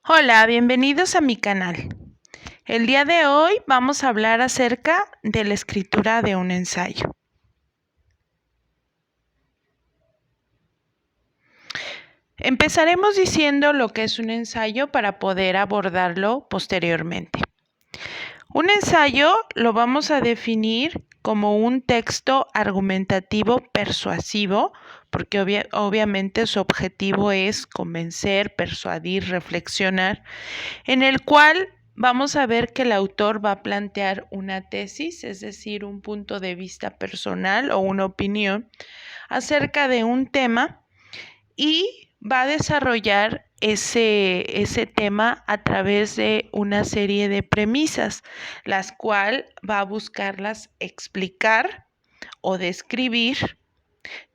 Hola, bienvenidos a mi canal. El día de hoy vamos a hablar acerca de la escritura de un ensayo. Empezaremos diciendo lo que es un ensayo para poder abordarlo posteriormente. Un ensayo lo vamos a definir como un texto argumentativo persuasivo, porque obviamente su objetivo es convencer, persuadir, reflexionar, en el cual vamos a ver que el autor va a plantear una tesis, es decir, un punto de vista personal o una opinión acerca de un tema y va a desarrollar ese tema a través de una serie de premisas, las cuales va a buscarlas explicar o describir.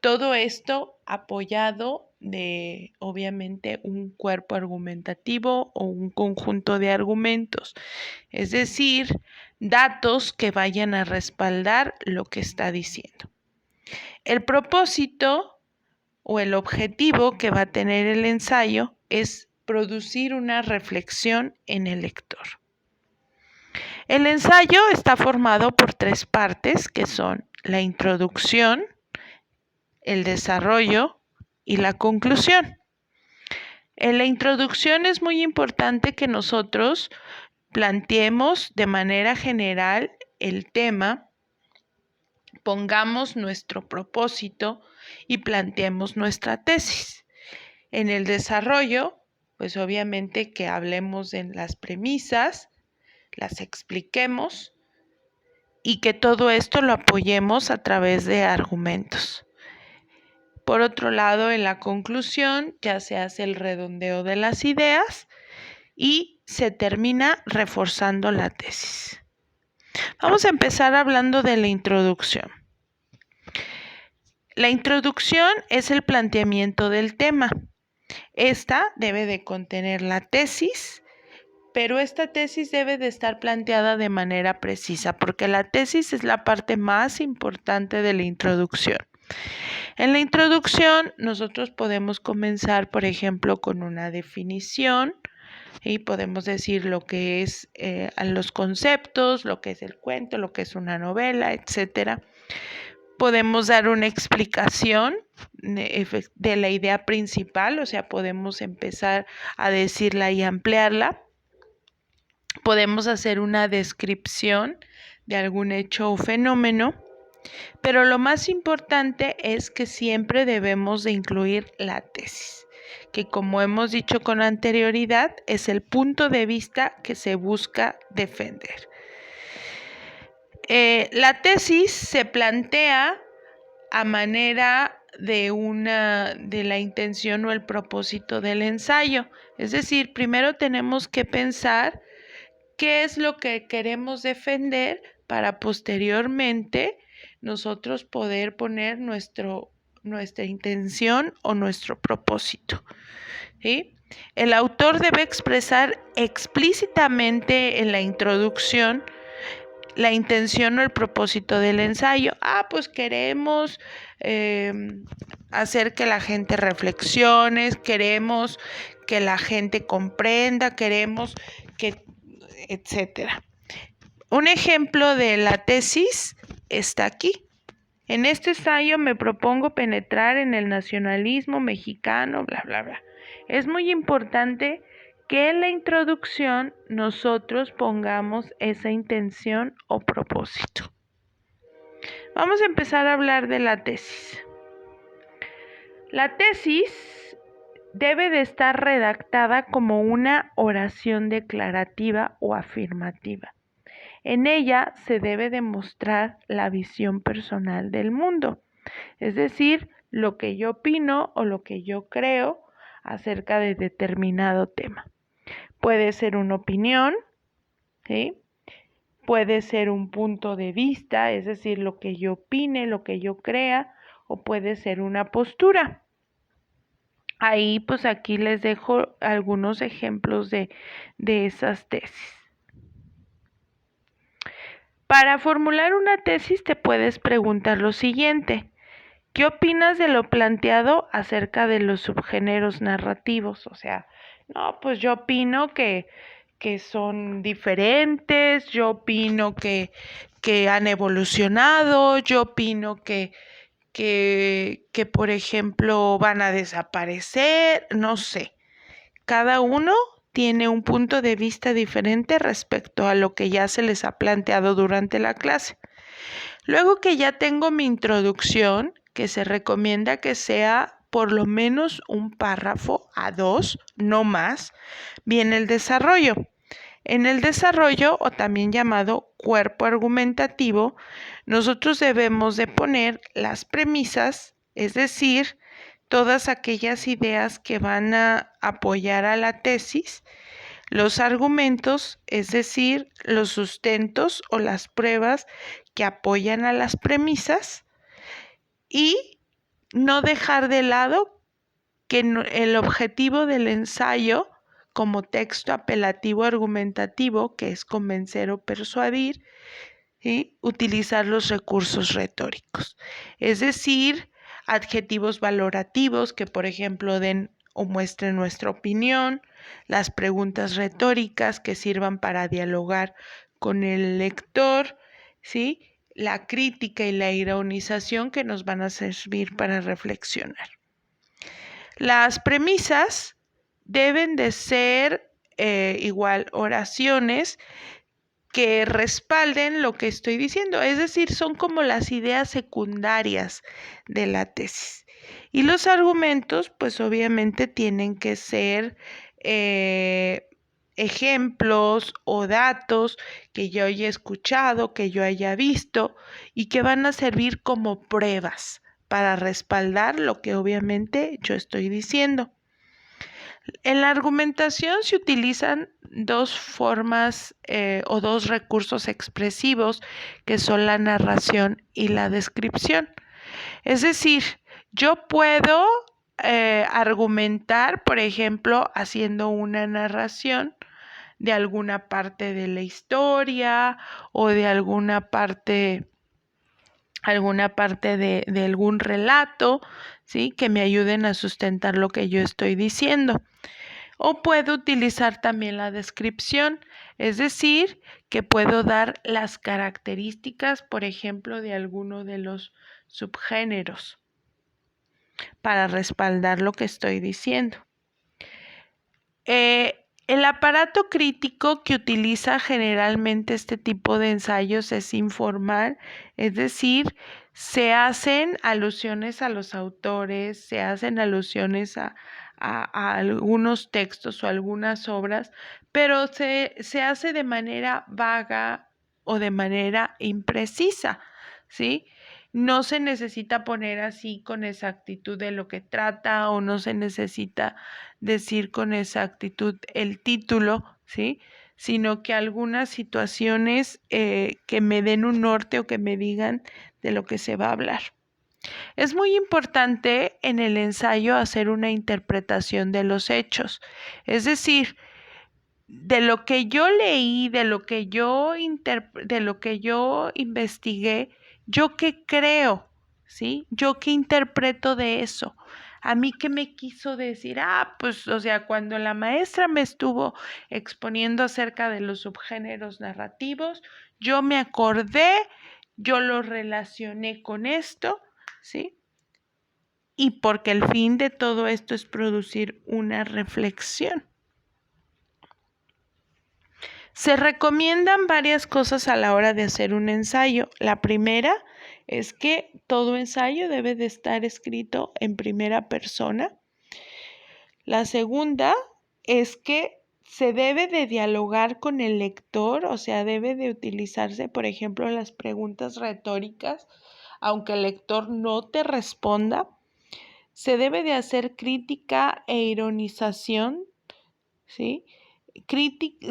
Todo esto apoyado de, obviamente, un cuerpo argumentativo o un conjunto de argumentos, es decir, datos que vayan a respaldar lo que está diciendo. El propósito o el objetivo que va a tener el ensayo es producir una reflexión en el lector. El ensayo está formado por tres partes que son la introducción, el desarrollo y la conclusión. En la introducción es muy importante que nosotros planteemos de manera general el tema, pongamos nuestro propósito y planteemos nuestra tesis. En el desarrollo, pues obviamente que hablemos de las premisas, las expliquemos y que todo esto lo apoyemos a través de argumentos. Por otro lado, en la conclusión ya se hace el redondeo de las ideas y se termina reforzando la tesis. Vamos a empezar hablando de la introducción. La introducción es el planteamiento del tema. Esta debe de contener la tesis, pero esta tesis debe de estar planteada de manera precisa, porque la tesis es la parte más importante de la introducción. En la introducción nosotros podemos comenzar, por ejemplo, con una definición y podemos decir lo que es los conceptos, lo que es el cuento, lo que es una novela, etcétera. Podemos dar una explicación de la idea principal, o sea, podemos empezar a decirla y ampliarla. Podemos hacer una descripción de algún hecho o fenómeno. Pero lo más importante es que siempre debemos de incluir la tesis, que como hemos dicho con anterioridad, es el punto de vista que se busca defender. La tesis se plantea a manera de la intención o el propósito del ensayo. Es decir, primero tenemos que pensar qué es lo que queremos defender para posteriormente nosotros poder poner nuestra intención o nuestro propósito, ¿sí? El autor debe expresar explícitamente en la introducción la intención o el propósito del ensayo. Pues queremos hacer que la gente reflexione, queremos que la gente comprenda, queremos que, etcétera. Un ejemplo de la tesis está aquí. En este ensayo me propongo penetrar en el nacionalismo mexicano, bla, bla, bla. Es muy importante que en la introducción nosotros pongamos esa intención o propósito. Vamos a empezar a hablar de la tesis. La tesis debe de estar redactada como una oración declarativa o afirmativa. En ella se debe demostrar la visión personal del mundo, es decir, lo que yo opino o lo que yo creo acerca de determinado tema. Puede ser una opinión, ¿sí? Puede ser un punto de vista, es decir, lo que yo opine, lo que yo crea, o puede ser una postura. Ahí, pues aquí les dejo algunos ejemplos de esas tesis. Para formular una tesis te puedes preguntar lo siguiente: ¿qué opinas de lo planteado acerca de los subgéneros narrativos? O sea, No, pues yo opino que son diferentes, yo opino que han evolucionado, yo opino que, por ejemplo, van a desaparecer, no sé. Cada uno tiene un punto de vista diferente respecto a lo que ya se les ha planteado durante la clase. Luego que ya tengo mi introducción, que se recomienda que sea por lo menos un párrafo a 2, no más, viene el desarrollo. En el desarrollo, o también llamado cuerpo argumentativo, nosotros debemos de poner las premisas, es decir, todas aquellas ideas que van a apoyar a la tesis, los argumentos, es decir, los sustentos o las pruebas que apoyan a las premisas, y no dejar de lado que el objetivo del ensayo como texto apelativo argumentativo, que es convencer o persuadir, y utilizar los recursos retóricos, es decir, adjetivos valorativos que, por ejemplo, den o muestren nuestra opinión, las preguntas retóricas que sirvan para dialogar con el lector, ¿sí? La crítica y la ironización que nos van a servir para reflexionar. Las premisas deben de ser igual oraciones que respalden lo que estoy diciendo, es decir, son como las ideas secundarias de la tesis. Y los argumentos, pues obviamente tienen que ser ejemplos o datos que yo haya escuchado, que yo haya visto y que van a servir como pruebas para respaldar lo que obviamente yo estoy diciendo. En la argumentación se utilizan dos formas o dos recursos expresivos que son la narración y la descripción. Es decir, yo puedo argumentar, por ejemplo, haciendo una narración de alguna parte de la historia o de alguna parte de algún relato, ¿sí? Que me ayuden a sustentar lo que yo estoy diciendo. O puedo utilizar también la descripción, es decir, que puedo dar las características, por ejemplo, de alguno de los subgéneros para respaldar lo que estoy diciendo. El aparato crítico que utiliza generalmente este tipo de ensayos es informal, es decir, se hacen alusiones a los autores, se hacen alusiones a algunos textos o algunas obras, pero se hace de manera vaga o de manera imprecisa, ¿sí? No se necesita poner así con exactitud de lo que trata o no se necesita decir con exactitud el título, ¿sí? Sino que algunas situaciones que me den un norte o que me digan de lo que se va a hablar. Es muy importante en el ensayo hacer una interpretación de los hechos, es decir, de lo que yo leí, de lo que yo investigué, yo qué creo, ¿sí? Yo qué interpreto de eso. A mí qué me quiso decir, pues, o sea, cuando la maestra me estuvo exponiendo acerca de los subgéneros narrativos, yo me acordé, yo lo relacioné con esto, ¿sí? Y porque el fin de todo esto es producir una reflexión. Se recomiendan varias cosas a la hora de hacer un ensayo. La primera es que todo ensayo debe de estar escrito en primera persona. La segunda es que se debe de dialogar con el lector, o sea, debe de utilizarse, por ejemplo, las preguntas retóricas, aunque el lector no te responda. Se debe de hacer crítica e ironización, ¿sí?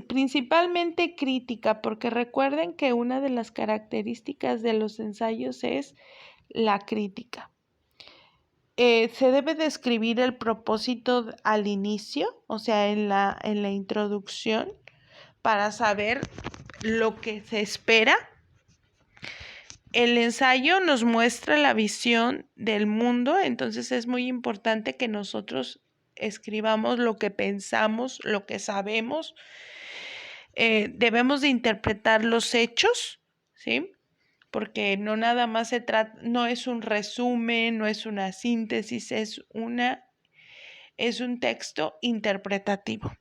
Principalmente crítica, porque recuerden que una de las características de los ensayos es la crítica. Se debe describir el propósito al inicio, o sea, en la introducción, para saber lo que se espera. El ensayo nos muestra la visión del mundo, entonces es muy importante que nosotros escribamos lo que pensamos, lo que sabemos. Debemos de interpretar los hechos, ¿sí? Porque no nada más se trata, no es un resumen, no es una síntesis, es un texto interpretativo.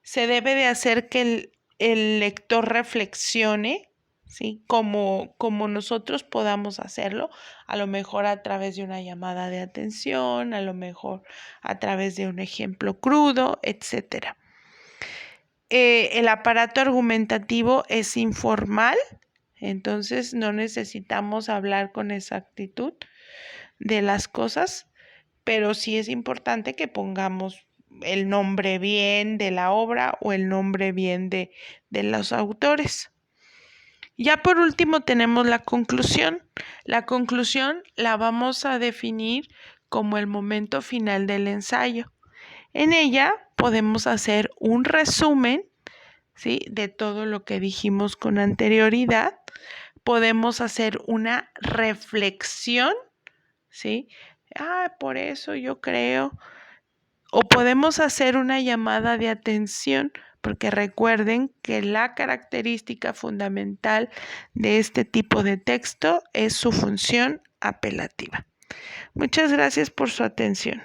Se debe de hacer que el lector reflexione, ¿sí? Como nosotros podamos hacerlo, a lo mejor a través de una llamada de atención, a lo mejor a través de un ejemplo crudo, etcétera. El aparato argumentativo es informal, entonces no necesitamos hablar con exactitud de las cosas, pero sí es importante que pongamos el nombre bien de la obra o el nombre bien de los autores. Ya por último tenemos la conclusión. La conclusión la vamos a definir como el momento final del ensayo. En ella podemos hacer un resumen, ¿sí?, de todo lo que dijimos con anterioridad. Podemos hacer una reflexión, ¿sí? Por eso yo creo. O podemos hacer una llamada de atención, porque recuerden que la característica fundamental de este tipo de texto es su función apelativa. Muchas gracias por su atención.